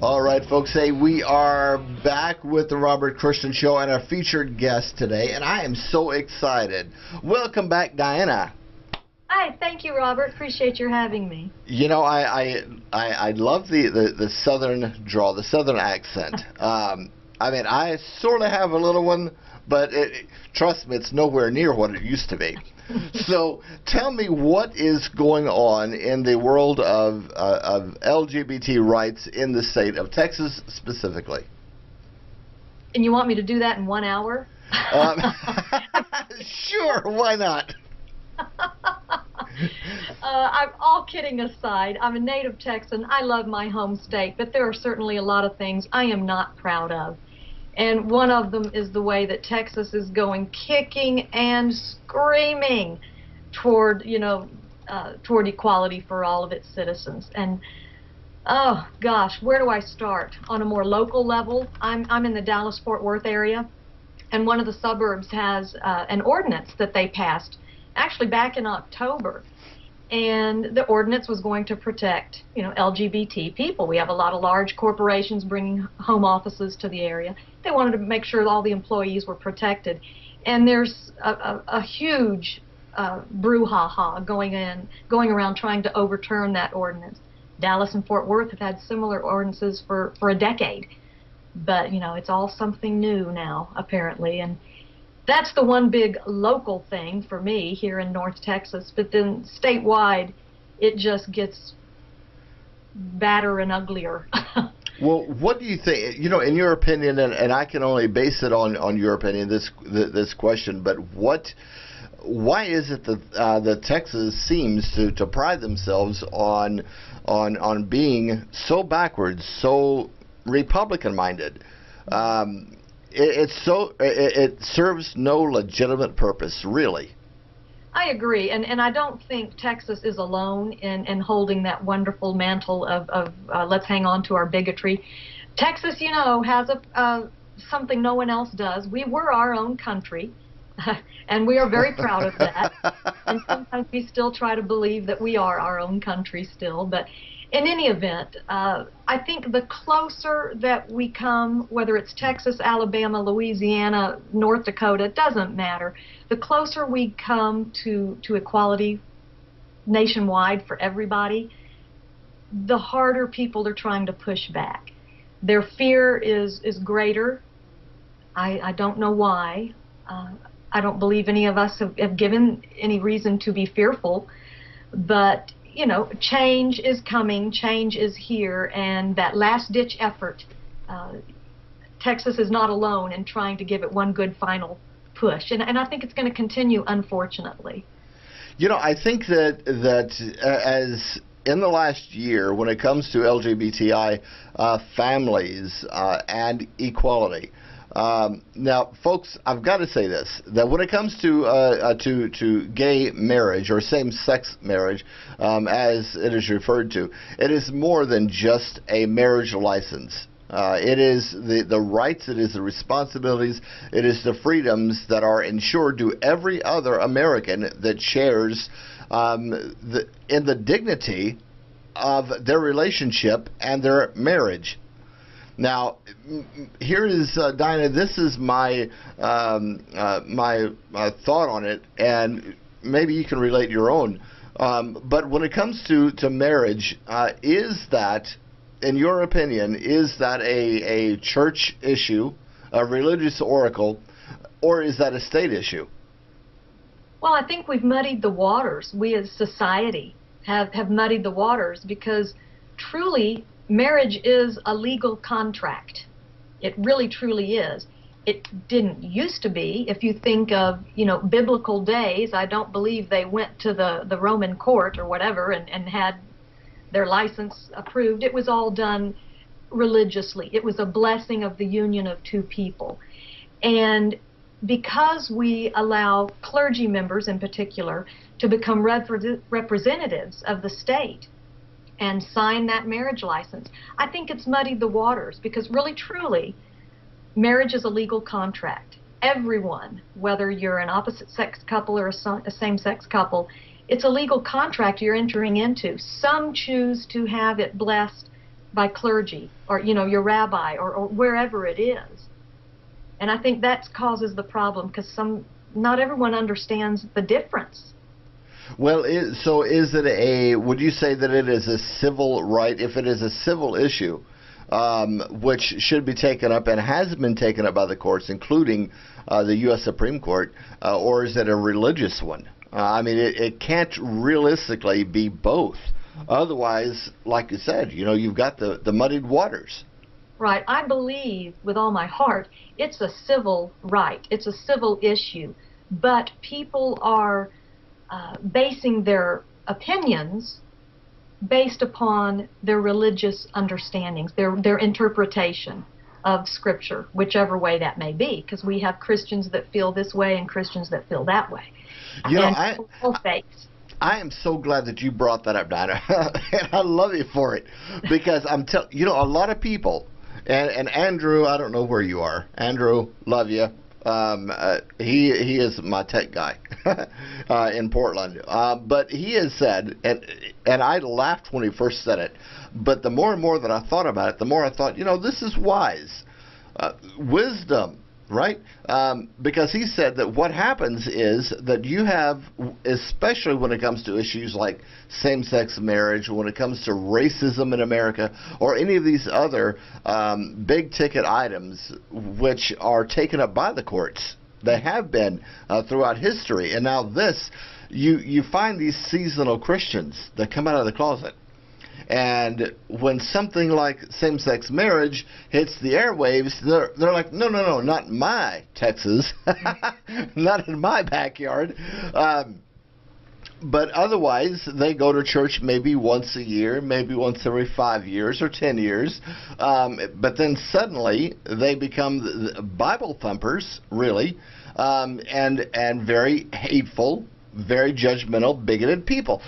All right, folks, hey, we are back with the Robert Christian Show and our featured guest today, and I am so excited. Welcome back, Diana. Hi, thank you, Robert. Appreciate your having me. You know, I love the southern drawl, the southern accent. I mean, I sort of have a little one, but trust me, it's nowhere near what it used to be. So tell me, what is going on in the world of LGBT rights in the state of Texas specifically? And you want me to do that in 1 hour? Sure, why not? I'm all kidding aside. I'm a native Texan. I love my home state, but there are certainly a lot of things I am not proud of. And one of them is the way that Texas is going kicking and screaming toward, toward equality for all of its citizens. And oh gosh, where do I start? On a more local level, I'm in the Dallas-Fort Worth area, and one of the suburbs has an ordinance that they passed actually back in October. And the ordinance was going to protect, LGBT people. We have a lot of large corporations bringing home offices to the area. They wanted to make sure that all the employees were protected. And there's a huge brouhaha going around trying to overturn that ordinance. Dallas and Fort Worth have had similar ordinances for a decade. But, it's all something new now, apparently. And that's the one big local thing for me here in North Texas. But then statewide, it just gets badder and uglier. Well, what do you think, in your opinion, and I can only base it on your opinion, this question, but why is it that Texas seems to pride themselves on being so backwards, so Republican-minded? It serves no legitimate purpose, really. I agree, and I don't think Texas is alone in holding that wonderful mantle of let's hang on to our bigotry. Texas, has something no one else does. We were our own country, and we are very proud of that. And sometimes we still try to believe that we are our own country still, but in any event, I think the closer that we come, whether it's Texas, Alabama, Louisiana, North Dakota, it doesn't matter. The closer we come to equality nationwide for everybody, the harder people are trying to push back. Their fear is greater. I don't know why. I don't believe any of us have given any reason to be fearful, but change is coming, change is here, and that last-ditch effort, Texas is not alone in trying to give it one good final push, and I think it's going to continue, unfortunately. I think that as in the last year, when it comes to LGBTI families and equality, now, folks, I've got to say this, that when it comes to gay marriage or same-sex marriage, as it is referred to, it is more than just a marriage license. It is the rights, it is the responsibilities, it is the freedoms that are ensured to every other American that shares in the dignity of their relationship and their marriage. Now, here is Dinah. This is my my thought on it, and maybe you can relate your own. But when it comes to marriage, is that, in your opinion, is that a church issue, a religious oracle, or is that a state issue? Well, I think we've muddied the waters. We as society have muddied the waters because truly, marriage is a legal contract. It really, truly is. It didn't used to be. If you think of, biblical days, I don't believe they went to the Roman court or whatever and had their license approved. It was all done religiously. It was a blessing of the union of two people. And because we allow clergy members in particular to become representatives of the state, and sign that marriage license, I think it's muddied the waters because really, truly, marriage is a legal contract. Everyone, whether you're an opposite-sex couple or a same-sex couple, it's a legal contract you're entering into. Some choose to have it blessed by clergy or, your rabbi or wherever it is. And I think that causes the problem because not everyone understands the difference. Well, so is it would you say that it is a civil right? If it is a civil issue, which should be taken up and has been taken up by the courts, including the U.S. Supreme Court, or is it a religious one? I mean, it can't realistically be both. Otherwise, like you said, you've got the muddied waters. Right. I believe with all my heart it's a civil right. It's a civil issue. But people are basing their opinions based upon their religious understandings, their interpretation of Scripture, whichever way that may be, because we have Christians that feel this way and Christians that feel that way. I am so glad that you brought that up, Dinah, and I love you for it, because I'm telling a lot of people, and Andrew, I don't know where you are. Andrew, love you. He is my tech guy in Portland. But he has said, and I laughed when he first said it, but the more and more that I thought about it, the more I thought, this is wise. Wisdom, right? Because he said that what happens is that you have, especially when it comes to issues like same-sex marriage, when it comes to racism in America, or any of these other big-ticket items which are taken up by the courts. They have been throughout history. And now this, you find these seasonal Christians that come out of the closet. And when something like same-sex marriage hits the airwaves, they're like, no, not in my Texas, not in my backyard. But otherwise, they go to church maybe once a year, maybe once every 5 years or 10 years. But then suddenly they become the Bible thumpers, really, and very hateful, very judgmental, bigoted people.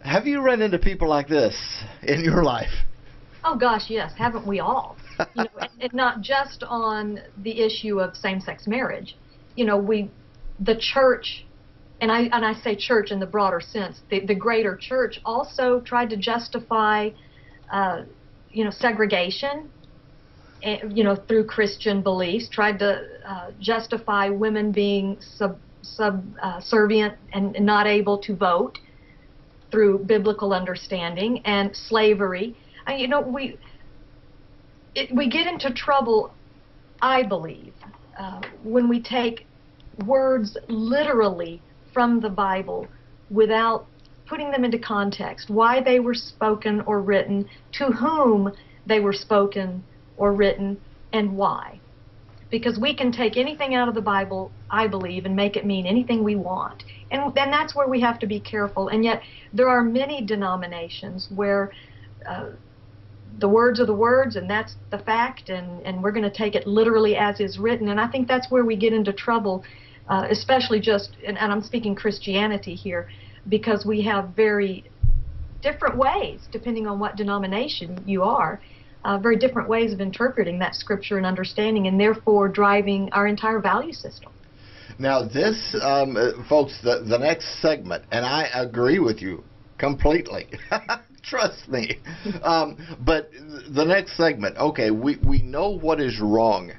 Have you run into people like this in your life? Oh gosh, yes. Haven't we all? And not just on the issue of same-sex marriage. The church, and I say church in the broader sense, the greater church also tried to justify, segregation, through Christian beliefs, tried to justify women being subservient and not able to vote through biblical understanding, and slavery. We get into trouble, I believe, when we take words literally from the Bible without putting them into context, why they were spoken or written, to whom they were spoken or written, and why. Because we can take anything out of the Bible, I believe, and make it mean anything we want. And that's where we have to be careful. And yet there are many denominations where the words are the words, and that's the fact, and we're going to take it literally as is written. And I think that's where we get into trouble, especially and I'm speaking Christianity here, because we have very different ways, depending on what denomination you are, very different ways of interpreting that Scripture and understanding, and therefore driving our entire value system. Now this, folks, the next segment, and I agree with you completely. Trust me. But the next segment, okay, we know what is wrong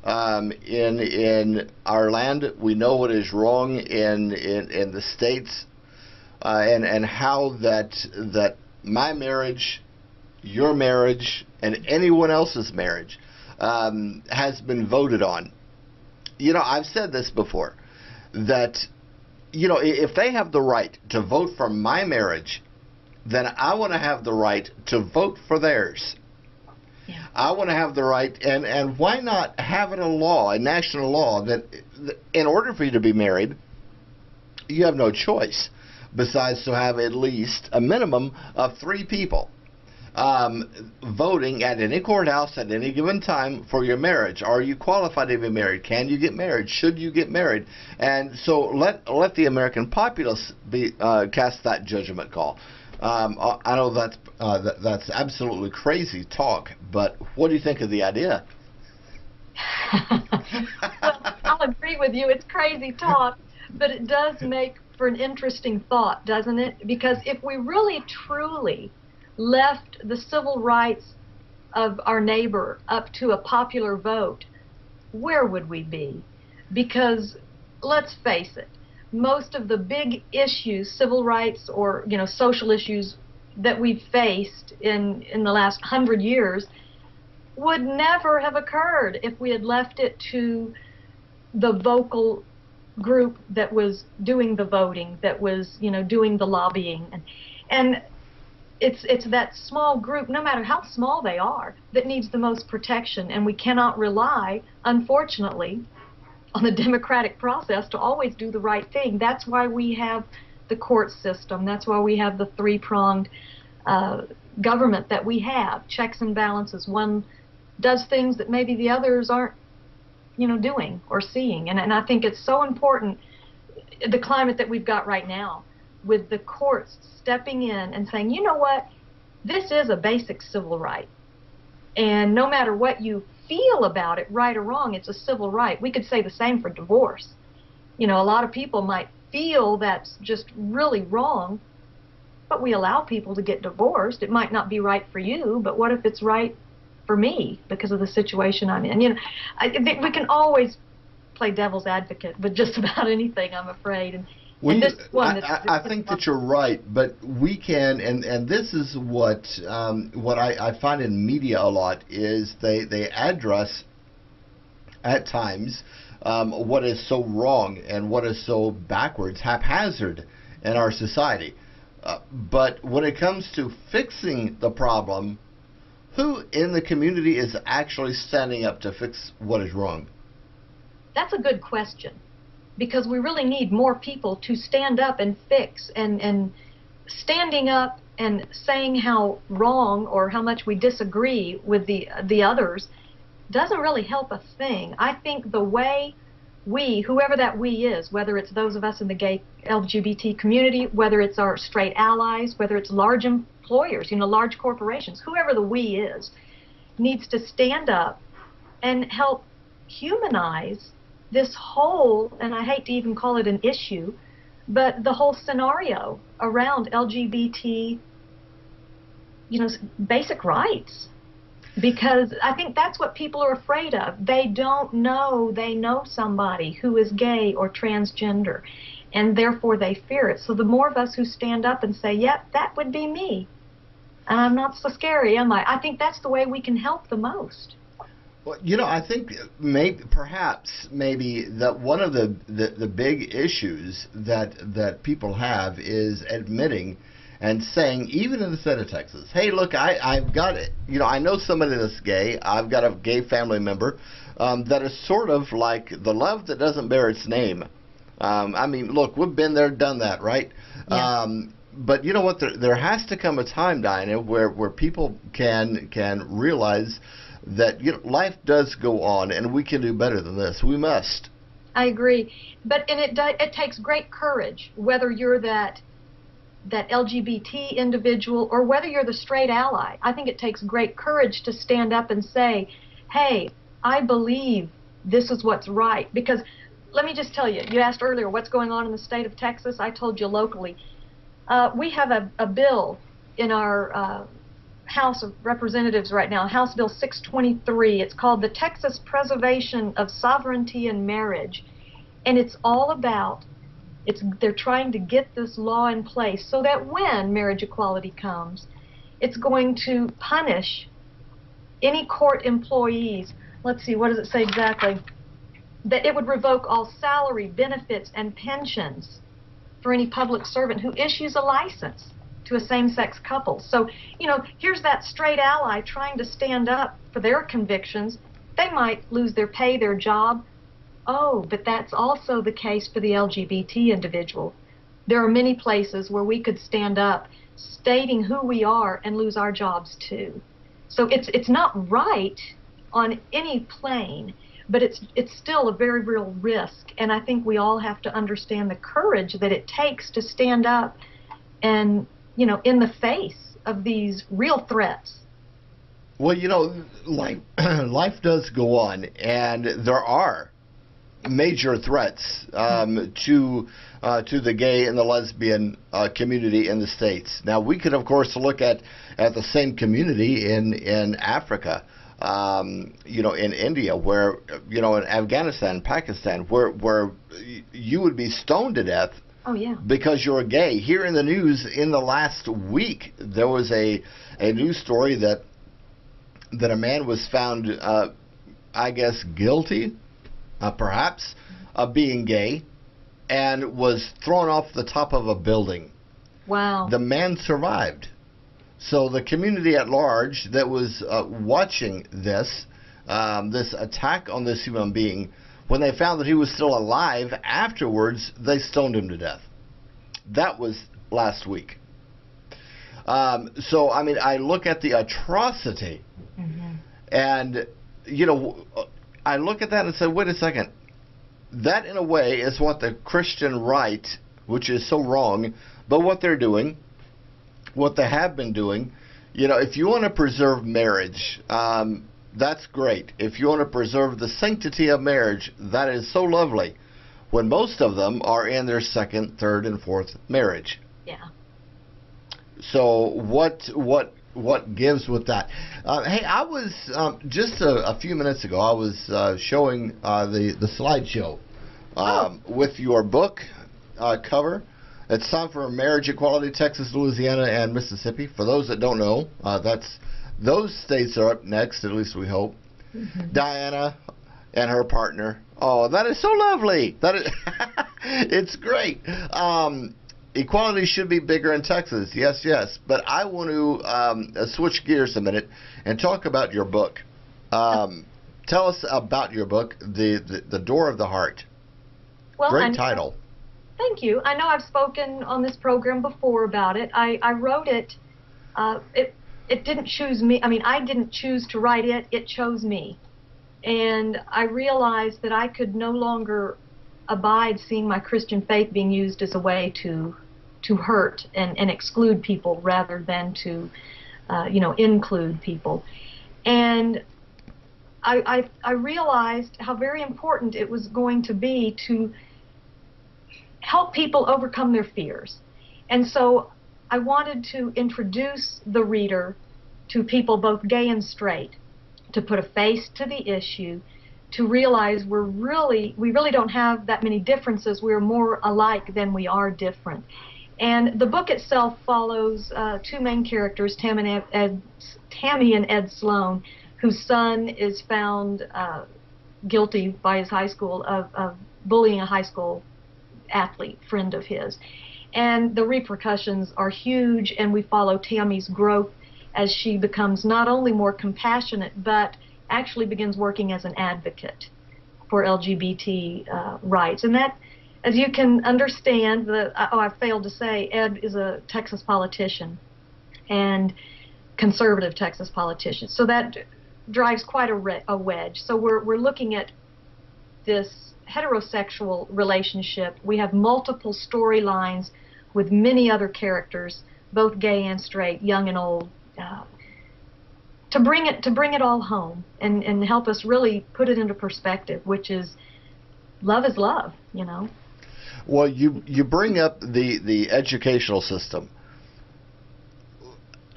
in our land. We know what is wrong in the states, and how that my marriage, your marriage, and anyone else's marriage has been voted on. I've said this before, that, if they have the right to vote for my marriage, then I want to have the right to vote for theirs. Yeah. I want to have the right, and why not have it a law, a national law, that in order for you to be married, you have no choice besides to have at least a minimum of 3 people voting at any courthouse at any given time for your marriage. Are you qualified to be married? Can you get married? Should you get married? And so let the American populace cast that judgment call. I know that's absolutely crazy talk, but what do you think of the idea? Well, I'll agree with you. It's crazy talk, but it does make for an interesting thought, doesn't it? Because if we really truly left the civil rights of our neighbor up to a popular vote, where would we be? Because let's face it, most of the big issues, civil rights or social issues that we've faced in the last 100 years would never have occurred if we had left it to the vocal group that was doing the voting, that was doing the lobbying, and it's that small group, no matter how small they are, that needs the most protection, and we cannot rely, unfortunately, on the democratic process to always do the right thing. That's why we have the court system. That's why we have the three-pronged government that we have, checks and balances. One does things that maybe the others aren't doing or seeing, and I think it's so important, the climate that we've got right now, with the courts stepping in and saying, you know what, this is a basic civil right, and no matter what you feel about it, right or wrong, it's a civil right. We could say the same for divorce. A lot of people might feel that's just really wrong, but we allow people to get divorced. It might not be right for you, but what if it's right for me because of the situation I'm in? I think we can always play devil's advocate with just about anything, I'm afraid. And this one, I think that you're right, but we can, and this is what I find in media a lot, is they address at times what is so wrong and what is so backwards, haphazard in our society. But when it comes to fixing the problem, who in the community is actually standing up to fix what is wrong? That's a good question, because we really need more people to stand up and fix, and standing up and saying how wrong or how much we disagree with the others doesn't really help a thing. I think the way we, whoever that we is, whether it's those of us in the gay LGBT community, whether it's our straight allies, whether it's large employers, large corporations, whoever the we is, needs to stand up and help humanize this whole, and I hate to even call it an issue, but the whole scenario around LGBT, basic rights. Because I think that's what people are afraid of. They don't know they know somebody who is gay or transgender, and therefore they fear it. So the more of us who stand up and say, yep, that would be me, and I'm not so scary, am I? I think that's the way we can help the most. Well, I think perhaps that one of the big issues that people have is admitting and saying, even in the state of Texas, hey, look, I've got it. I know somebody that's gay. I've got a gay family member that is sort of like the love that doesn't bear its name. I mean, look, we've been there, done that, right? Yeah. But you know what? There has to come a time, Diana, where people can realize that life does go on, and we can do better than this. We must. I agree, and it takes great courage, whether you're that LGBT individual or whether you're the straight ally. I think it takes great courage to stand up and say, hey, I believe this is what's right. Because let me just tell you, you asked earlier what's going on in the state of Texas. I told you locally. We have a bill in our House of Representatives right now, House Bill 623. It's called the Texas Preservation of Sovereignty in Marriage. And it's all about, they're trying to get this law in place so that when marriage equality comes, it's going to punish any court employees. Let's see, what does it say exactly? That it would revoke all salary, benefits, and pensions for any public servant who issues a license to a same-sex couple. So, here's that straight ally trying to stand up for their convictions. They might lose their pay, their job. Oh, but that's also the case for the LGBT individual. There are many places where we could stand up stating who we are and lose our jobs too. So it's not right on any plane, but it's still a very real risk, and I think we all have to understand the courage that it takes to stand up and, in the face of these real threats. Well, life does go on, and there are major threats to the gay and the lesbian community in the States. Now, we could, of course, look at the same community in Africa, in India, where, in Afghanistan, Pakistan, where you would be stoned to death. Oh, yeah. Because you're gay. Here in the news, in the last week, there was a news story that a man was found, I guess, guilty, perhaps, of being gay, and was thrown off the top of a building. Wow. The man survived. So the community at large that was watching this attack on this human being, when they found that he was still alive afterwards, they stoned him to death. That was last week. So, I mean, I look at the atrocity, and, I look at that and say, wait a second. That, in a way, is what the Christian right, which is so wrong, but what they're doing, what they have been doing, if you want to preserve marriage, that's great. If you want to preserve the sanctity of marriage, that is so lovely, when most of them are in their second, third, and fourth marriage. Yeah. So what gives with that? Hey, I was just a few minutes ago, I was showing the slideshow with your book cover. It's time for marriage equality, Texas, Louisiana, and Mississippi. For those that don't know, those states are up next, at least we hope. Diana and her partner. Oh, that is so lovely. That is it's great. Equality should be bigger in Texas. Yes, yes. But I want to switch gears a minute and talk about your book. Tell us about your book, The Door of the Heart. Well, great title. Thank you. I know I've spoken on this program before about it. I wrote it. It didn't choose me. I mean, I didn't choose to write it. It chose me. And I realized that I could no longer abide seeing my Christian faith being used as a way to hurt and exclude people rather than to, include people. And I realized how very important it was going to be to help people overcome their fears. And so I wanted to introduce the reader to people both gay and straight, to put a face to the issue, to realize we really don't have that many differences. We're more alike than we are different. And the book itself follows two main characters, Tammy and Ed Sloan, whose son is found guilty by his high school of bullying a high school athlete friend of his. And the repercussions are huge, and we follow Tammy's growth as she becomes not only more compassionate, but actually begins working as an advocate for LGBT rights. And that, as you can understand, I failed to say, Ed is a Texas politician, and conservative Texas politician. So that drives quite a wedge. So we're looking at this heterosexual relationship. We have multiple storylines with many other characters, both gay and straight, young and old, to bring it all home and help us really put it into perspective, which is love, you know. Well, you bring up the educational system.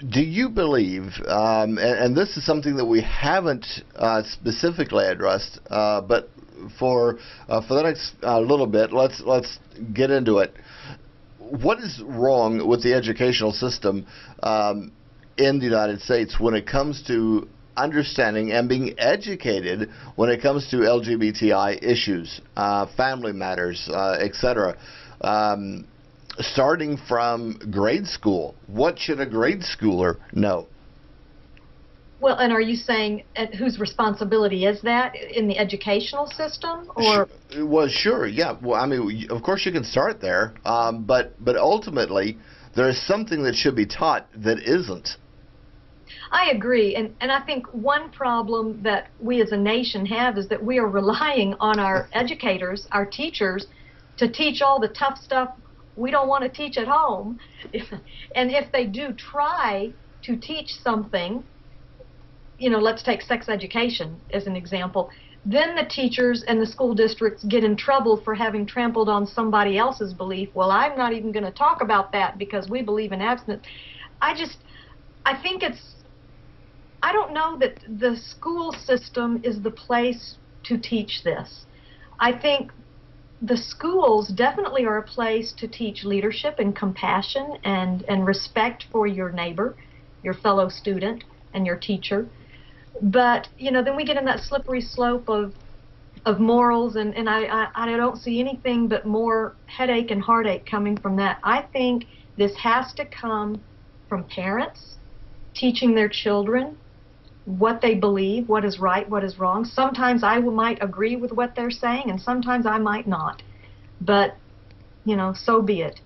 Do you believe, and this is something that we haven't specifically addressed, but for the next little bit, let's get into it. What is wrong with the educational system in the United States when it comes to understanding and being educated when it comes to LGBTI issues, family matters, etc.? Starting from grade school, what should a grade schooler know? Well, and are you saying whose responsibility is that in the educational system, or? Well, sure, yeah. Well, I mean, of course you can start there, but ultimately there is something that should be taught that isn't. I agree, and I think one problem that we as a nation have is that we are relying on our educators, our teachers, to teach all the tough stuff we don't want to teach at home. And if they do try to teach something, you know, let's take sex education as an example, Then the teachers and the school districts get in trouble for having trampled on somebody else's belief. Well, I'm not even going to talk about that because we believe in abstinence. I think I don't know that the school system is the place to teach this. I think the schools definitely are a place to teach leadership and compassion and respect for your neighbor, your fellow student, and your teacher. But, then we get in that slippery slope of morals, and I don't see anything but more headache and heartache coming from that. I think this has to come from parents teaching their children what they believe, what is right, what is wrong. Sometimes I might agree with what they're saying, and sometimes I might not. But, so be it.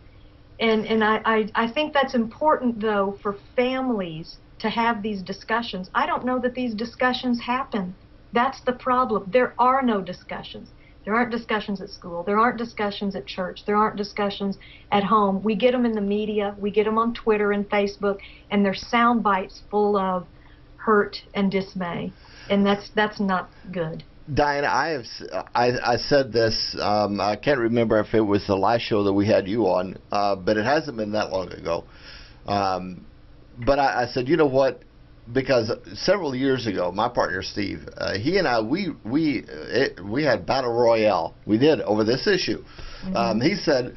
And I think that's important, though, for families to have these discussions. I don't know that these discussions happen. That's the problem. There are no discussions. There aren't discussions at school. There aren't discussions at church. There aren't discussions at home. We get them in the media. We get them on Twitter and Facebook, and they're sound bites full of hurt and dismay, and that's not good. Diana, I said this, I can't remember if it was the last show that we had you on, but it hasn't been that long ago. But I said, you know what, because several years ago, my partner Steve, he and I, we had battle royale. We did over this issue. Mm-hmm. He said,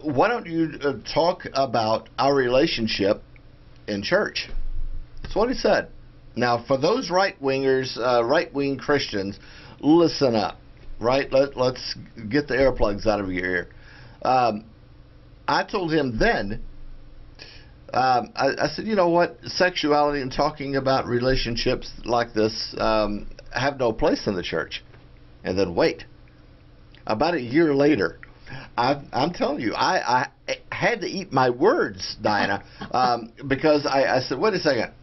why don't you talk about our relationship in church? That's what he said. Now, for those right-wingers, right-wing Christians, listen up, right? Let's get the earplugs out of your ear. I told him then, I said, you know what, sexuality and talking about relationships like this have no place in the church. And then wait, about a year later, I'm telling you, I had to eat my words, Diana, because I said, wait a second.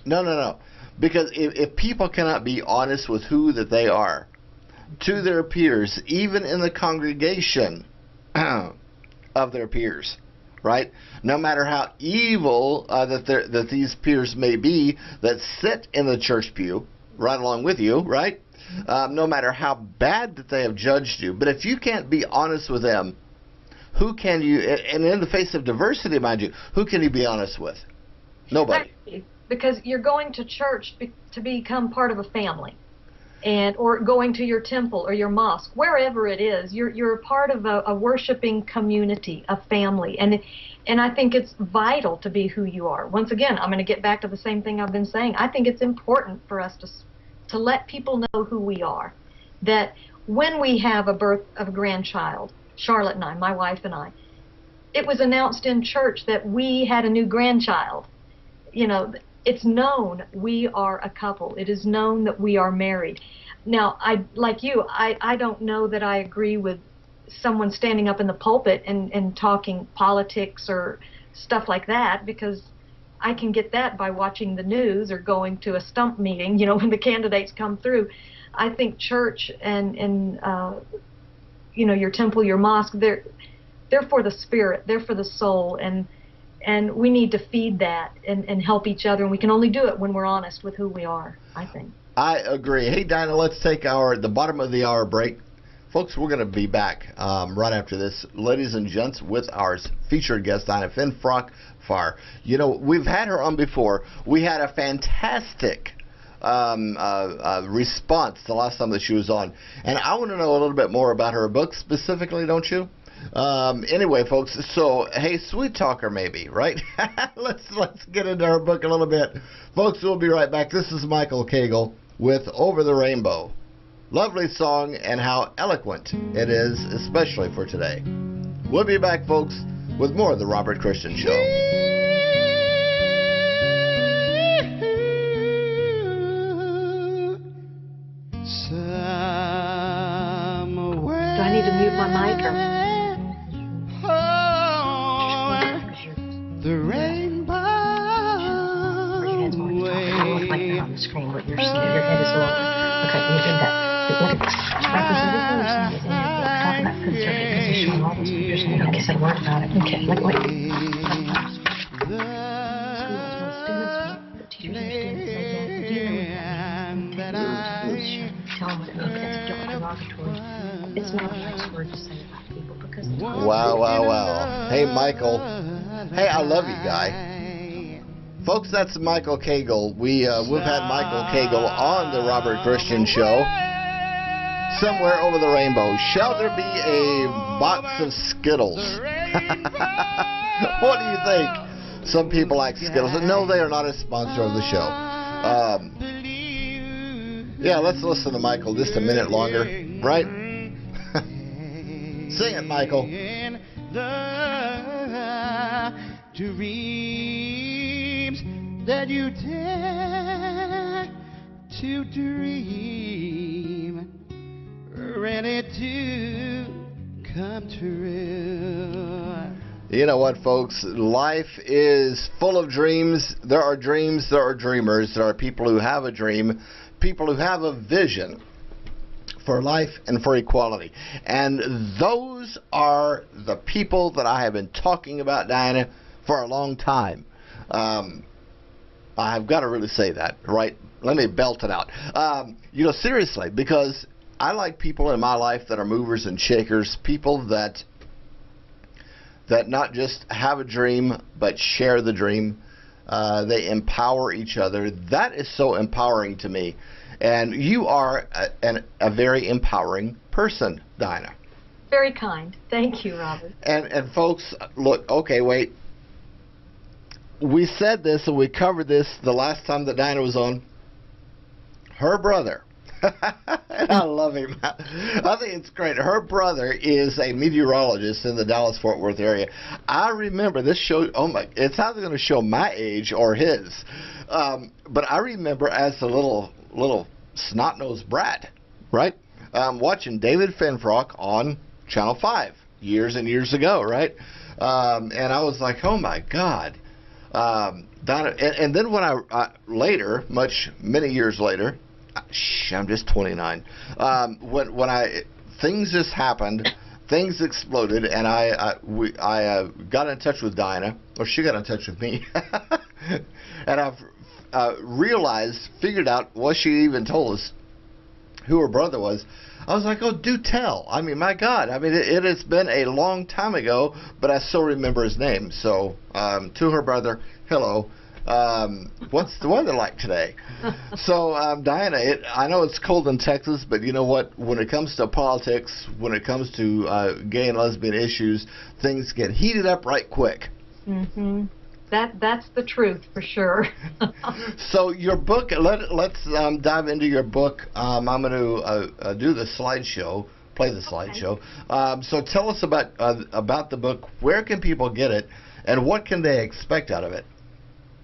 No. Because if people cannot be honest with who that they are to their peers, even in the congregation of their peers, right? No matter how evil that these peers may be that sit in the church pew right along with you, right? No matter how bad that they have judged you. But if you can't be honest with them, who can you, and in the face of diversity, mind you, who can you be honest with? Nobody. Because you're going to church to become part of a family, or going to your temple or your mosque, wherever it is. You're a part of a worshiping community, a family, and I think it's vital to be who you are. Once again, I'm going to get back to the same thing I've been saying. I think it's important for us to let people know who we are. That when we have a birth of a grandchild, Charlotte and I, my wife and I, it was announced in church that we had a new grandchild. It's known we are a couple. It is known that we are married. Now, like you, I don't know that I agree with someone standing up in the pulpit and talking politics or stuff like that, because I can get that by watching the news or going to a stump meeting, when the candidates come through. I think church and your temple, your mosque, they're for the spirit, they're for the soul, and we need to feed that and help each other, and we can only do it when we're honest with who we are, I think. I agree. Hey, Dinah, let's take the bottom of the hour break. Folks, we're going to be back right after this, ladies and gents, with our featured guest, Dinah Finfrock-Farr. We've had her on before. We had a fantastic response the last time that she was on, and I want to know a little bit more about her book specifically, don't you? Anyway, folks, so, hey, Sweet Talker maybe, right? let's get into our book a little bit. Folks, we'll be right back. This is Michael Cagle with Over the Rainbow. Lovely song, and how eloquent it is, especially for today. We'll be back, folks, with more of the Robert Christian Show. Do I need to mute my mic or? The rainbow. Or you guys want to talk? It doesn't look like that on the screen, but your head is lower. Okay, you did that. Look at representative or talk about conservative position, all those figures. Okay, say a word about it. Okay, wait. Schools, when students, the teachers and students say that, do you know what that means? Tell them derogatory. It's not a nice word to say about people because it's Wow, wow, wow. Hey, Michael. Hey, I love you, guy. Folks, that's Michael Cagle. We've had Michael Cagle on the Robert Christian Show. Somewhere over the rainbow. Shall there be a box of Skittles? What do you think? Some people like Skittles. No, they are not a sponsor of the show. Yeah, let's listen to Michael just a minute longer, right? Sing it, Michael. Dreams that you dare to dream, ready to come true. You know what, folks? Life is full of dreams. There are dreams, there are dreamers. There are people who have a dream, people who have a vision for life and for equality. And those are the people that I have been talking about, Diana, for a long time. I've got to really say that, right? Let me belt it out. You know, seriously, because I like people in my life that are movers and shakers, people that not just have a dream, but share the dream. They empower each other. That is so empowering to me. And you are a very empowering person, Dinah. very kind. Thank you, Robert. And folks, look, okay, wait. We said this and we covered this the last time that Dinah was on. Her brother. I love him. I think it's great. Her brother is a meteorologist in the Dallas-Fort Worth area. I remember this show. Oh my! It's either going to show my age or his. But I remember as a little snot-nosed brat, right? Watching David Finfrock on Channel 5 years and years ago, right? And I was like, oh my God. And then when I later, many years later. I'm just 29. When things just happened, things exploded, and I got in touch with Dinah, or she got in touch with me, and I've figured out what she even told us, who her brother was. I was like, oh, do tell. I mean, my God. I mean, it has been a long time ago, but I still remember his name. So, to her brother, hello. What's the weather like today? So, Diana, I know it's cold in Texas, but you know what? When it comes to politics, when it comes to gay and lesbian issues, things get heated up right quick. Mm-hmm. That's the truth for sure. So your book, let's dive into your book. I'm going to do the slideshow, play the slideshow. So tell us about the book. Where can people get it, and what can they expect out of it?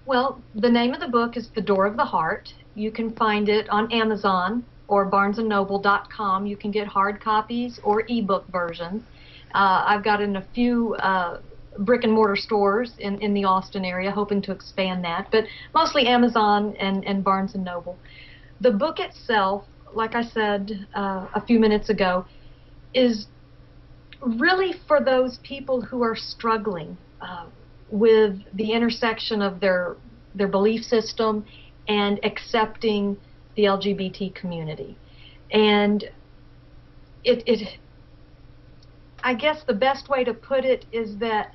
Well, the name of the book is The Door of the Heart. You can find it on Amazon or barnesandnoble.com. You can get hard copies or ebook versions. I've got in a few brick and mortar stores in the Austin area, hoping to expand that, but mostly Amazon and Barnes and Noble. The book itself, like I said a few minutes ago, is really for those people who are struggling with the intersection of their belief system and accepting the LGBT community. And I guess the best way to put it is that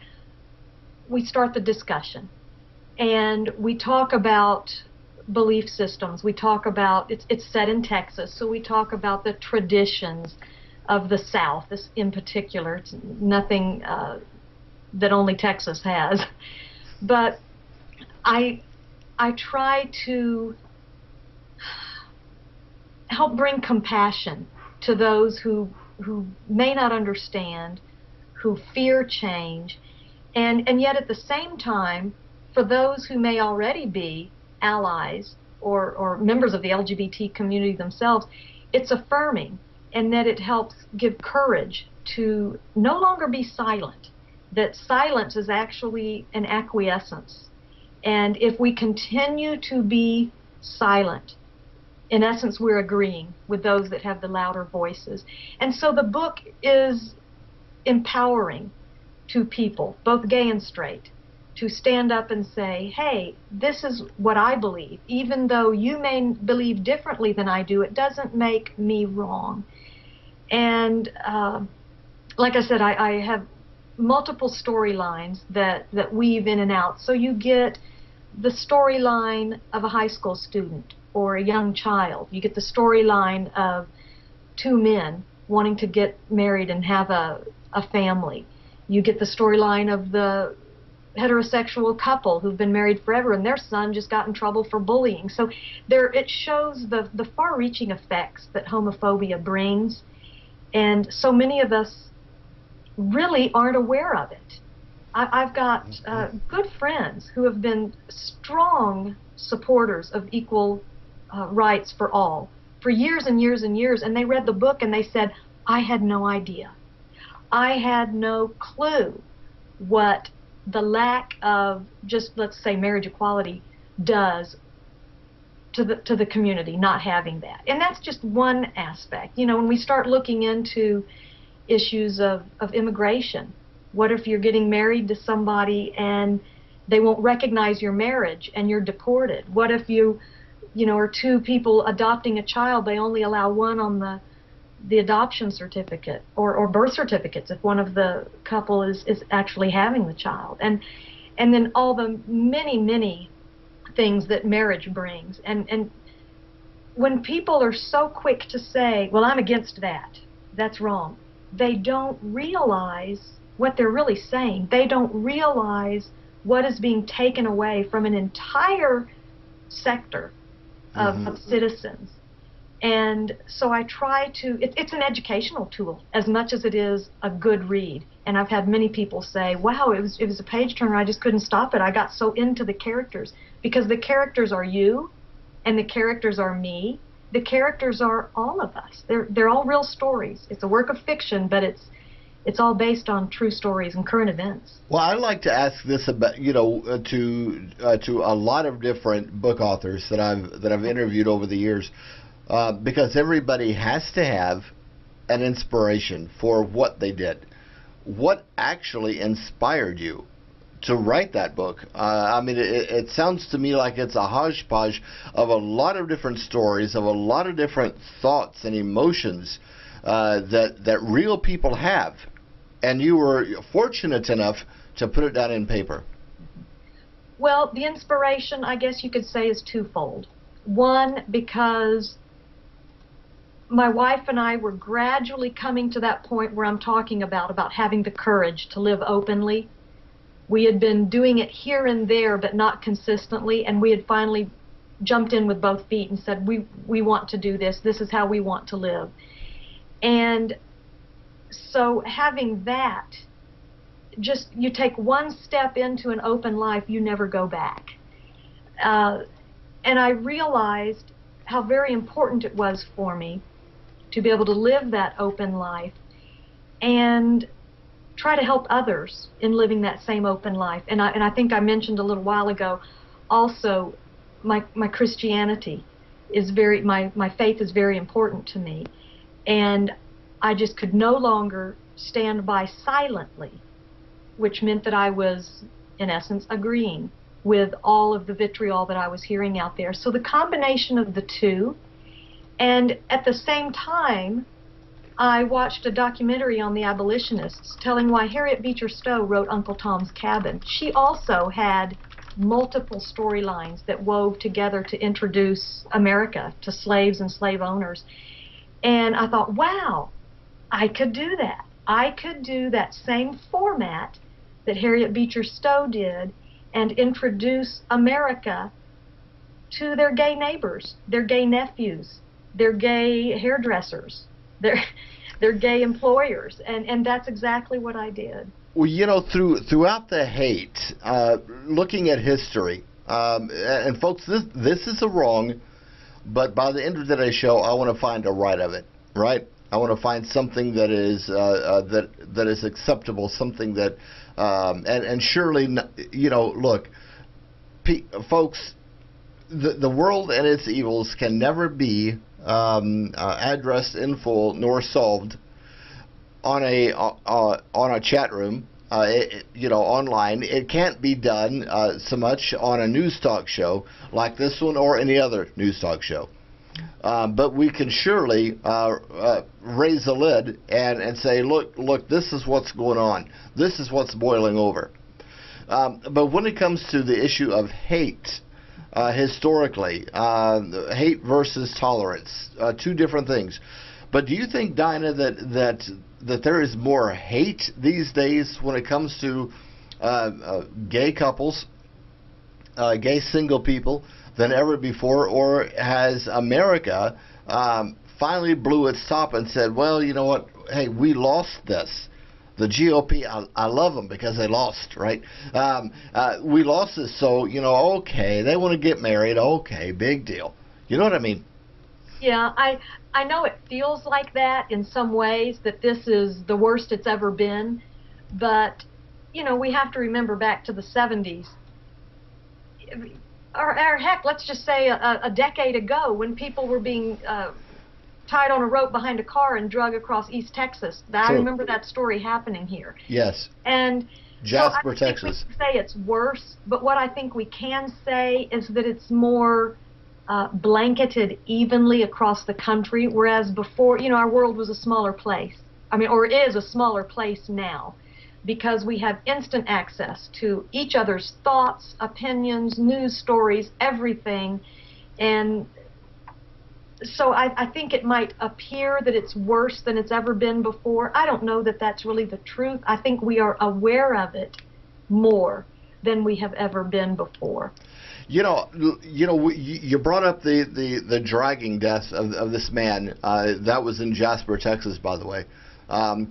we start the discussion and we talk about belief systems. We talk about, it's set in Texas, so we talk about the traditions of the South in particular. It's nothing that only Texas has. But I try to help bring compassion to those who may not understand, who fear change, and yet at the same time, for those who may already be allies or members of the LGBT community themselves, it's affirming, and that it helps give courage to no longer be silent, that silence is actually an acquiescence. And if we continue to be silent, in essence, we're agreeing with those that have the louder voices. And so the book is empowering to people, both gay and straight, to stand up and say, hey, this is what I believe. Even though you may believe differently than I do, it doesn't make me wrong. And like I said, I have multiple storylines that weave in and out. So you get the storyline of a high school student or a young child. You get the storyline of two men wanting to get married and have a family. You get the storyline of the heterosexual couple who've been married forever and their son just got in trouble for bullying. So it shows the far-reaching effects that homophobia brings, and so many of us really aren't aware of it. I've got good friends who have been strong supporters of equal rights for all for years and years and years, and they read the book and they said, I had no idea. I had no clue what the lack of just, let's say, marriage equality does to the community, not having that. And that's just one aspect. You know, when we start looking into issues of immigration, what if you're getting married to somebody and they won't recognize your marriage and you're deported? What if you know, are two people adopting a child, they only allow one on the adoption certificate or birth certificates if one of the couple is actually having the child, and then all the many things that marriage brings, and when people are so quick to say, well, I'm against that, that's wrong, they don't realize what they're really saying. They don't realize what is being taken away from an entire sector of citizens. And so I try to, it's an educational tool as much as it is a good read. And I've had many people say, wow, it was a page turner, I just couldn't stop it. I got so into the characters, because the characters are you and the characters are me. The characters are all of us. They're all real stories. It's a work of fiction, but it's all based on true stories and current events. Well, I'd like to ask this about, you know, to a lot of different book authors that I've interviewed over the years, because everybody has to have an inspiration for what they did. What actually inspired you to write that book? I mean, it sounds to me like it's a hodgepodge of a lot of different stories, of a lot of different thoughts and emotions that real people have. And you were fortunate enough to put it down in paper. Well, the inspiration, I guess you could say, is twofold. One, because my wife and I were gradually coming to that point where I'm talking about having the courage to live openly. We had been doing it here and there, but not consistently, and we had finally jumped in with both feet and said, we want to do this. This is how we want to live. And so having that, just you take one step into an open life, you never go back. And I realized how very important it was for me to be able to live that open life and try to help others in living that same open life. And I think I mentioned a little while ago also my Christianity is my faith is very important to me. And I just could no longer stand by silently, which meant that I was, in essence, agreeing with all of the vitriol that I was hearing out there. So the combination of the two, and at the same time, I watched a documentary on the abolitionists telling why Harriet Beecher Stowe wrote Uncle Tom's Cabin. She also had multiple storylines that wove together to introduce America to slaves and slave owners. And I thought, wow, I could do that. I could do that same format that Harriet Beecher Stowe did and introduce America to their gay neighbors, their gay nephews, their gay hairdressers, their gay employers, and that's exactly what I did. Well, you know, throughout the hate, looking at history, and folks, this is a wrong, but by the end of today's show, I want to find a right of it, right? I want to find something that is that is acceptable, something that, and surely, you know, look, folks, the world and its evils can never be addressed in full nor solved on a chat room, you know, online. It can't be done so much on a news talk show like this one or any other news talk show. But we can surely raise the lid and say, look, this is what's going on. This is what's boiling over. But when it comes to the issue of hate, historically, hate versus tolerance, two different things. But do you think, Dinah, that there is more hate these days when it comes to gay couples, gay single people, than ever before? Or has America finally blew its top and said, well, you know what, hey, we lost this. The GOP, I love them because they lost, right? We lost this, so, you know, okay, they want to get married, okay, big deal. You know what I mean? Yeah, I know it feels like that in some ways, that this is the worst it's ever been. But, you know, we have to remember back to the 70s. Or heck, let's just say a decade ago, when people were being tied on a rope behind a car and drug across East Texas. I remember that story happening here. Yes. And Jasper, so I Texas. think we can say it's worse, but what I think we can say is that it's more blanketed evenly across the country, whereas before, you know, our world was a smaller place. I mean, or is a smaller place now, because we have instant access to each other's thoughts, opinions, news stories, everything. And so I think it might appear that it's worse than it's ever been before. I don't know that that's really the truth. I think we are aware of it more than we have ever been before. You know, you brought up the dragging death of this man. That was in Jasper, Texas, by the way.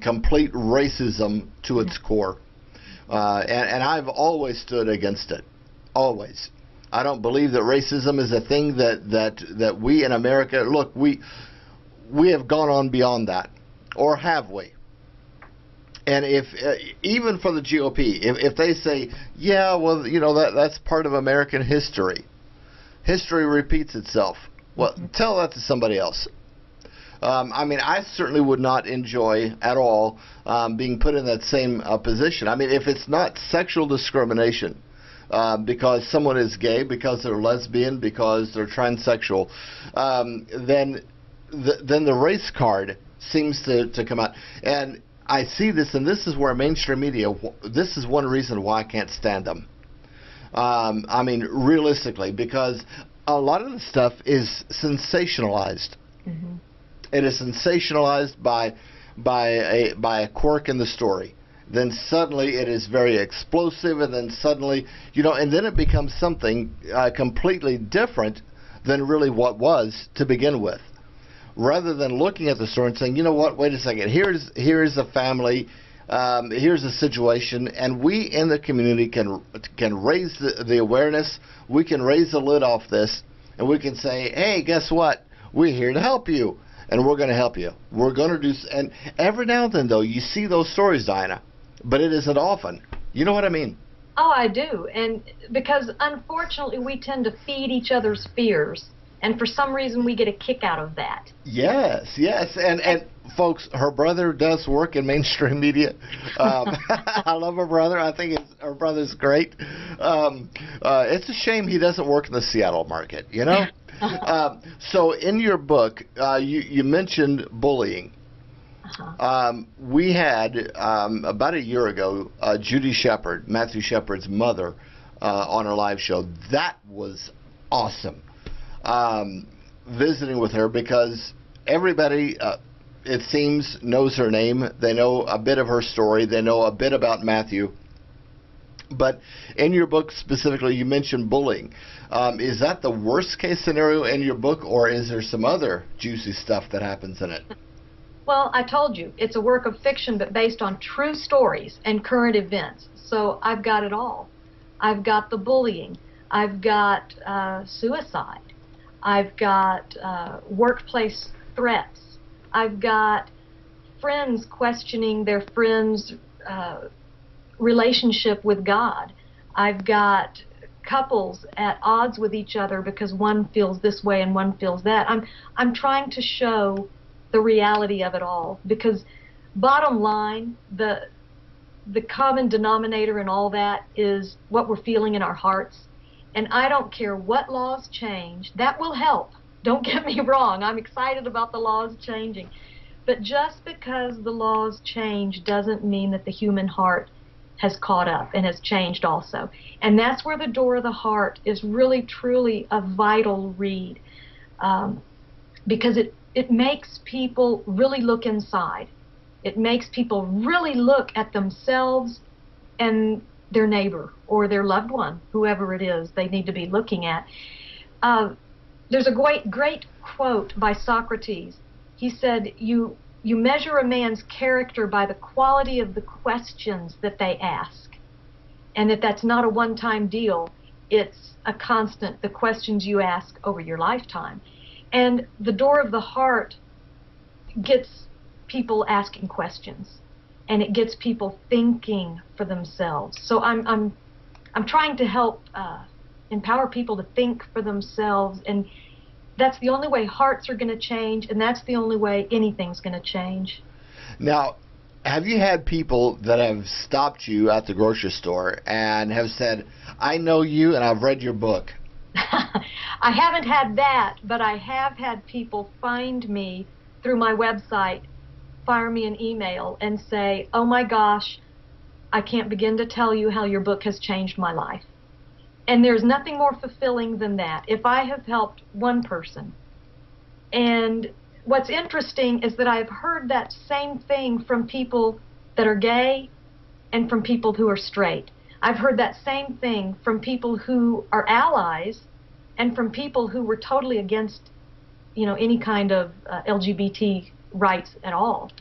Complete racism to its core. And I've always stood against it. Always. I don't believe that racism is a thing that we in America, look, we have gone on beyond that. Or have we? And if even for the GOP, if they say, yeah, well, you know, that's part of American history. History repeats itself. Well, tell that to somebody else. I mean, I certainly would not enjoy at all being put in that same position. I mean, if it's not sexual discrimination because someone is gay, because they're lesbian, because they're transsexual, then the race card seems to come out. And I see this, and this is where mainstream media, this is one reason why I can't stand them. I mean, realistically, because a lot of the stuff is sensationalized. Mm-hmm. It is sensationalized by a quirk in the story. Then suddenly it is very explosive, and then suddenly, you know, and then it becomes something completely different than really what was to begin with. Rather than looking at the story and saying, you know what, wait a second, here's a family, here's a situation, and we in the community can raise the awareness, we can raise the lid off this, and we can say, hey, guess what, we're here to help you, and we're going to help you. We're going to do, and every now and then, though, you see those stories, Dinah, but it isn't often. You know what I mean? Oh, I do, and because unfortunately we tend to feed each other's fears. And for some reason, we get a kick out of that. Yes, yes. And folks, her brother does work in mainstream media. I love her brother. I think her brother's great. It's a shame he doesn't work in the Seattle market, you know? So in your book, you mentioned bullying. We had, about a year ago, Judy Shepard, Matthew Shepard's mother, on our live show. That was awesome. Visiting with her, because everybody, it seems, knows her name. They know a bit of her story. They know a bit about Matthew. But in your book specifically, you mentioned bullying. Is that the worst case scenario in your book, or is there some other juicy stuff that happens in it? Well, I told you, it's a work of fiction, but based on true stories and current events. So I've got it all. I've got the bullying. I've got suicide. I've got workplace threats. I've got friends questioning their friends' relationship with God. I've got couples at odds with each other because one feels this way and one feels that. I'm trying to show the reality of it all, because bottom line, the common denominator in all that is what we're feeling in our hearts. And I don't care what laws change, that will help. Don't get me wrong, I'm excited about the laws changing. But just because the laws change doesn't mean that the human heart has caught up and has changed also. And that's where the Door of the Heart is really, truly a vital read, because it makes people really look inside. It makes people really look at themselves and their neighbor or their loved one, whoever it is they need to be looking at. There's a great quote by Socrates. He said, you measure a man's character by the quality of the questions that they ask, and that's not a one-time deal. It's a constant, the questions you ask over your lifetime. And the Door of the Heart gets people asking questions, and it gets people thinking for themselves. So I'm trying to help empower people to think for themselves, and that's the only way hearts are going to change, and that's the only way anything's going to change. Now, have you had people that have stopped you at the grocery store and have said, I know you and I've read your book? I haven't had that, but I have had people find me through my website, fire me an email and say, oh my gosh, I can't begin to tell you how your book has changed my life. And there's nothing more fulfilling than that. If I have helped one person, and what's interesting is that I've heard that same thing from people that are gay and from people who are straight. I've heard that same thing from people who are allies and from people who were totally against, any kind of LGBT rights at all.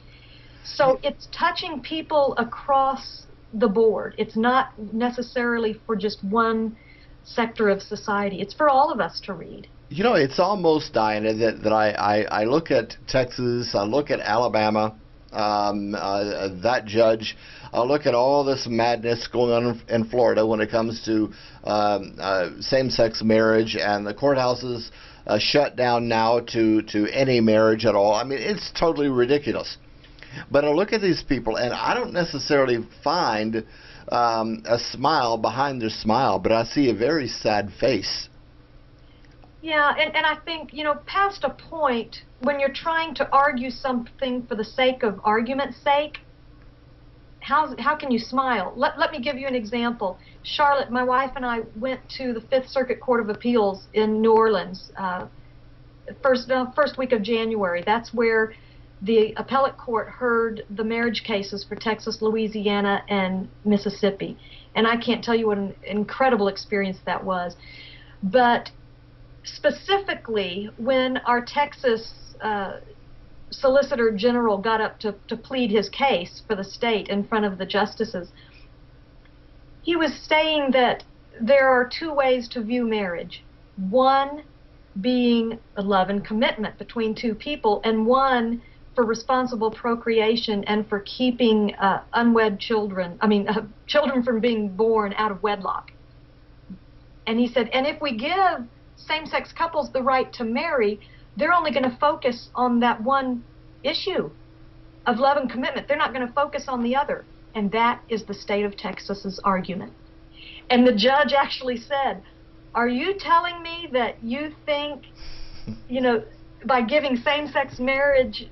So it's touching people across the board. It's not necessarily for just one sector of society. It's for all of us to read. It's almost, Diana, that I look at Texas, I look at Alabama, that judge, I look at all this madness going on in Florida when it comes to same-sex marriage, and the courthouses shut down now to any marriage at all. I mean, it's totally ridiculous. But I look at these people, and I don't necessarily find a smile behind their smile, but I see a very sad face. Yeah, and I think, past a point, when you're trying to argue something for the sake of argument's sake, how can you smile? Let me give you an example. Charlotte, my wife and I went to the Fifth Circuit Court of Appeals in New Orleans first week of January. That's where the appellate court heard the marriage cases for Texas, Louisiana, and Mississippi. And I can't tell you what an incredible experience that was. But specifically, when our Texas Solicitor General got up to plead his case for the state in front of the justices, he was saying that there are two ways to view marriage. One being a love and commitment between two people, and one for responsible procreation and for keeping unwed children, children from being born out of wedlock. And he said, and if we give same-sex couples the right to marry, they're only going to focus on that one issue of love and commitment. They're not going to focus on the other. And that is the state of Texas's argument. And the judge actually said, are you telling me that you think, by giving same-sex marriage,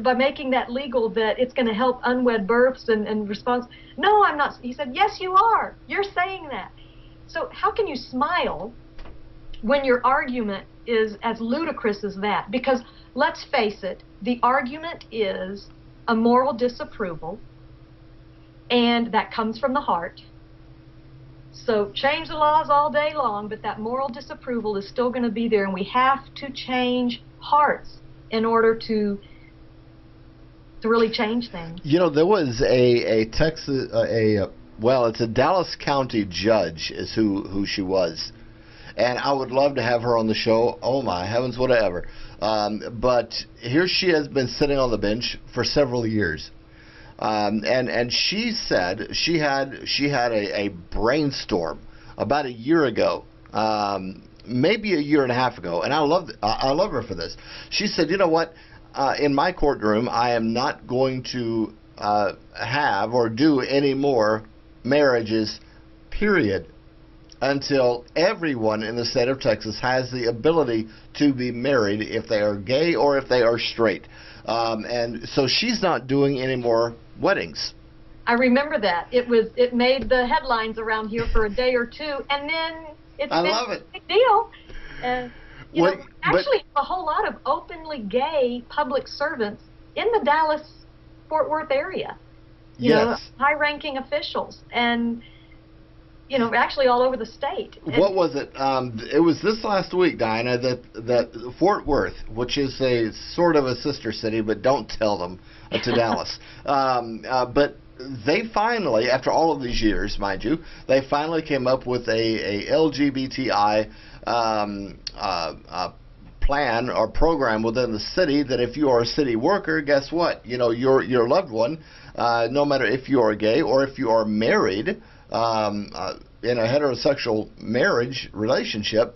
by making that legal, that it's going to help unwed births and response? No, I'm not. He said, yes, you are. You're saying that. So how can you smile when your argument is as ludicrous as that? Because let's face it, the argument is a moral disapproval, and that comes from the heart. So change the laws all day long, but that moral disapproval is still going to be there, and we have to change hearts in order to really change things. There was a Texas, it's a Dallas County judge is who she was. And I would love to have her on the show. Oh my heavens, whatever. But here she has been sitting on the bench for several years. And she said she had a brainstorm about a year ago, maybe a year and a half ago, and I love her for this. She said, you know what, in my courtroom I am not going to have or do any more marriages, period. until everyone in the state of Texas has the ability to be married if they are gay or if they are straight. And so she's not doing any more weddings. I remember that. It made the headlines around here for a day or two, and then it's I been love a it. big deal. And Well, actually, a whole lot of openly gay public servants in the Dallas-Fort Worth area. You know, Yes. high-ranking officials, and actually all over the state. What was it? It was this last week, Diana, that Fort Worth, which is a sort of a sister city, but don't tell them, to Dallas. But they finally, after all of these years, mind you, they finally came up with a LGBTI plan or program within the city that if you are a city worker, guess what? Your loved one, no matter if you are gay or if you are married in a heterosexual marriage relationship,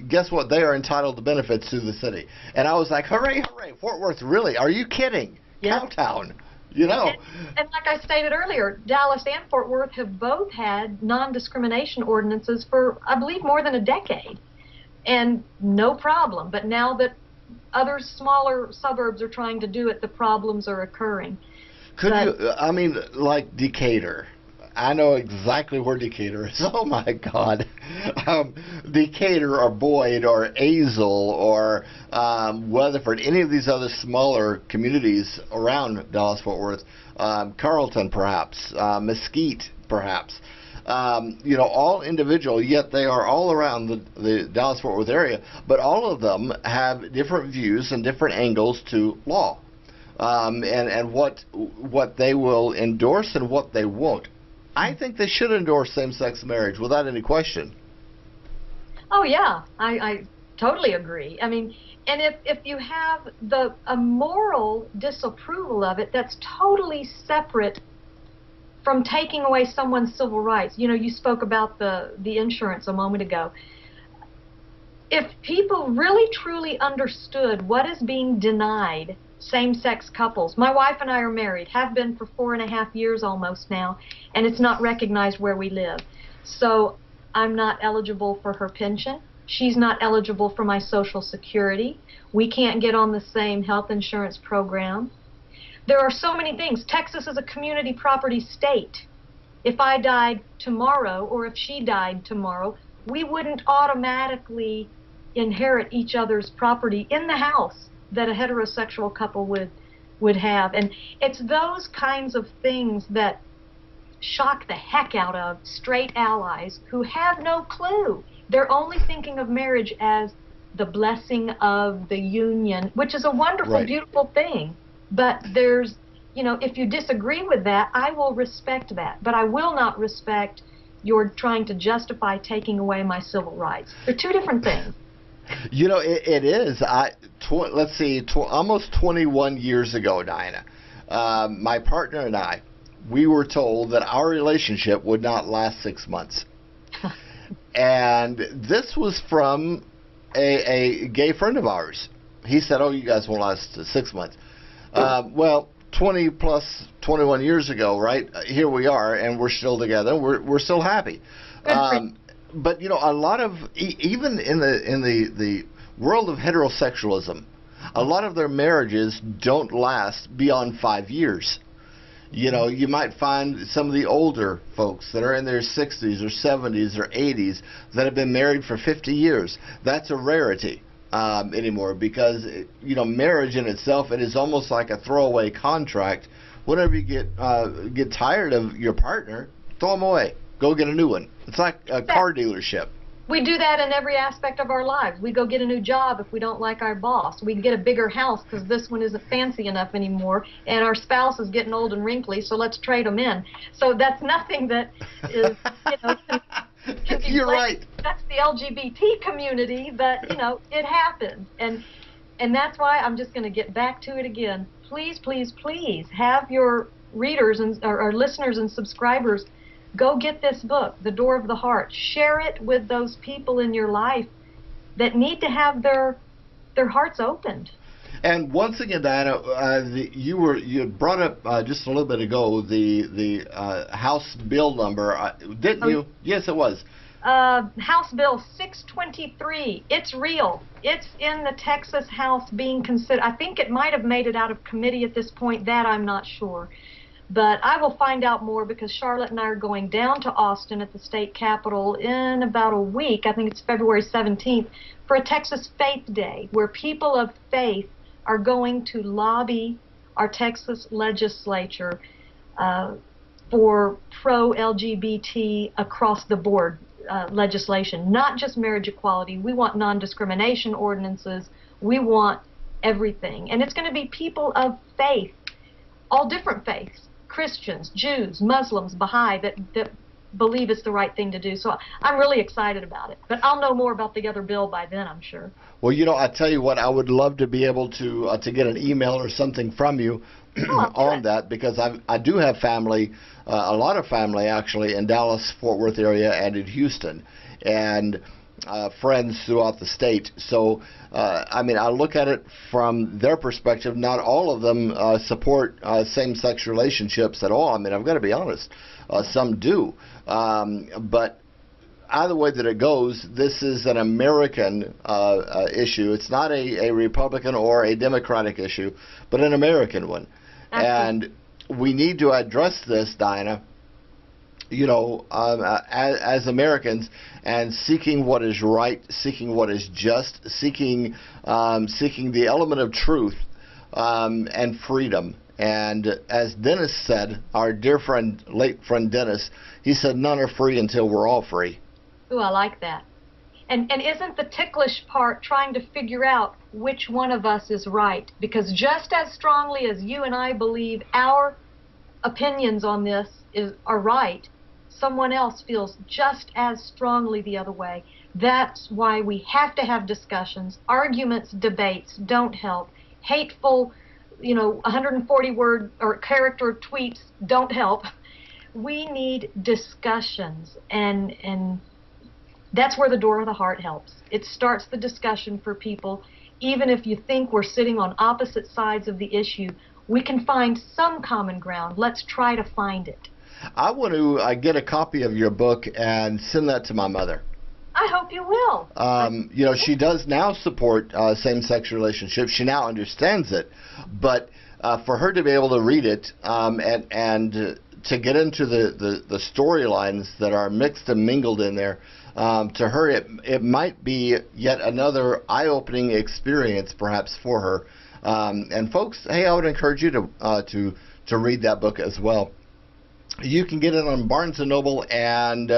guess what? They are entitled to benefits through the city. And I was like, hooray, hooray, Fort Worth, really? Are you kidding? Yeah. Cowtown. And like I stated earlier, Dallas and Fort Worth have both had non-discrimination ordinances for, I believe, more than a decade. And no problem. But now that other smaller suburbs are trying to do it, the problems are occurring. Like Decatur. I know exactly where Decatur is. Oh, my God. Decatur or Boyd or Azle or Weatherford, any of these other smaller communities around Dallas-Fort Worth, Carlton perhaps, Mesquite perhaps, all individual, yet they are all around the Dallas-Fort Worth area, but all of them have different views and different angles to law, and what they will endorse and what they won't. I think they should endorse same-sex marriage without any question. Oh, yeah, I totally agree. I mean, and if you have a moral disapproval of it, that's totally separate from taking away someone's civil rights. You spoke about the insurance a moment ago. If people really truly understood what is being denied same-sex couples. My wife and I are married, have been for 4.5 years almost now, and it's not recognized where we live. So I'm not eligible for her pension. She's not eligible for my Social Security. We can't get on the same health insurance program. There are so many things. Texas is a community property state. If I died tomorrow, or if she died tomorrow, we wouldn't automatically inherit each other's property in the house that a heterosexual couple would have. And it's those kinds of things that shock the heck out of straight allies who have no clue. They're only thinking of marriage as the blessing of the union, which is a wonderful, right, beautiful thing. But there's, if you disagree with that, I will respect that. But I will not respect your trying to justify taking away my civil rights. They're two different things. It is. Let's see, almost 21 years ago, Diana, my partner and I, we were told that our relationship would not last 6 months. And this was from a gay friend of ours. He said, oh, you guys won't last 6 months. Well, 21 years ago, right, here we are, and we're still together. We're still happy. But a lot of even in the world of heterosexualism, a lot of their marriages don't last beyond 5 years. You might find some of the older folks that are in their 60s or 70s or 80s that have been married for 50 years. That's a rarity anymore because marriage in itself, it is almost like a throwaway contract. Whenever you get tired of your partner, throw them away. Go get a new one. It's like a car dealership. We do that in every aspect of our lives. We go get a new job if we don't like our boss. We get a bigger house because this one isn't fancy enough anymore, and our spouse is getting old and wrinkly, so let's trade them in. So that's nothing that is, can be You're blamed. right. That's the LGBT community, but, it happens. And that's why I'm just going to get back to it again. Please, please, please have your readers or listeners and subscribers go get this book, The Door of the Heart. Share it with those people in your life that need to have their hearts opened. And once again, Diana, you had brought up just a little bit ago the House bill number, didn't you? Yes, it was House Bill 623. It's real. It's in the Texas House being considered. I think it might have made it out of committee at this point. That I'm not sure. But I will find out more because Charlotte and I are going down to Austin at the state capitol in about a week. I think it's February 17th for a Texas Faith Day where people of faith are going to lobby our Texas legislature for pro-LGBT across the board legislation, not just marriage equality. We want non-discrimination ordinances. We want everything. And it's going to be people of faith, all different faiths, Christians, Jews, Muslims, Baha'i, that believe it's the right thing to do. So I'm really excited about it. But I'll know more about the other bill by then, I'm sure. Well, you know, I tell you what, I would love to be able to get an email or something from you on that, because I do have family, a lot of family actually, in Dallas, Fort Worth area and in Houston, and friends throughout the state. So, I mean, I look at it from their perspective. Not all of them support same-sex relationships at all. I mean, I've got to be honest. Some do. But either way that it goes, this is an American issue. It's not a Republican or a Democratic issue, but an American one. And we need to address this, Diana, you know, as Americans, and seeking what is right, seeking what is just, seeking the element of truth and freedom. And as Dennis said, our dear friend, late friend Dennis, he said, none are free until we're all free. Ooh, I like that. And isn't the ticklish part trying to figure out which one of us is right? Because just as strongly as you and I believe our opinions on this are right, someone else feels just as strongly the other way. That's why we have to have discussions. Arguments, debates don't help. Hateful, 140-word or character tweets don't help. We need discussions, and that's where the door of the heart helps. It starts the discussion for people. Even if you think we're sitting on opposite sides of the issue, we can find some common ground. Let's try to find it. I want to get a copy of your book and send that to my mother. I hope you will. You know, she does now support same-sex relationships. She now understands it. But for her to be able to read it and to get into the storylines that are mixed and mingled in there, to her it might be yet another eye-opening experience perhaps for her. And folks, hey, I would encourage you to read that book as well. You can get it on Barnes & Noble and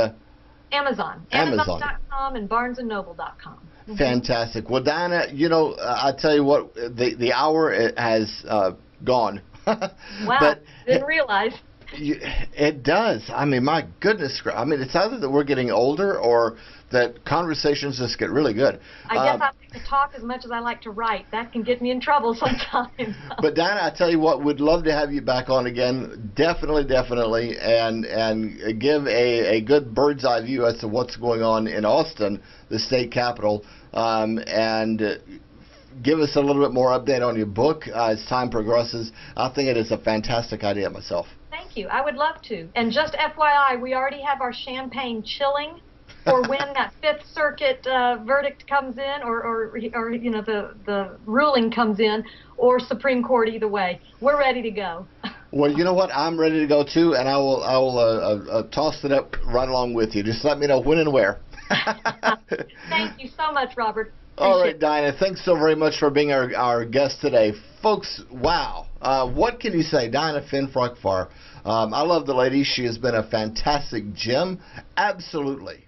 Amazon. Amazon.com and BarnesandNoble.com. Fantastic. Well, Diana, I tell you what, the hour has gone. Wow, but didn't realize. It does. I mean, my goodness. I mean, it's either that we're getting older or that conversations just get really good. I guess I like to talk as much as I like to write. That can get me in trouble sometimes. But Diana, I tell you what, we'd love to have you back on again. Definitely, and give a good bird's eye view as to what's going on in Austin, the state capital, and give us a little bit more update on your book as time progresses. I think it is a fantastic idea myself. Thank you. I would love to. And just FYI, we already have our champagne chilling for when that Fifth Circuit verdict comes in, or the ruling comes in, or Supreme Court. Either way, we're ready to go. Well, you know what? I'm ready to go too, and I will toss it up right along with you. Just let me know when and where. Thank you so much, Robert. All right, Dinah, thanks so very much for being our guest today. Folks, wow. What can you say? Dinah Finn-Fruchtvar. I love the lady. She has been a fantastic gem. Absolutely.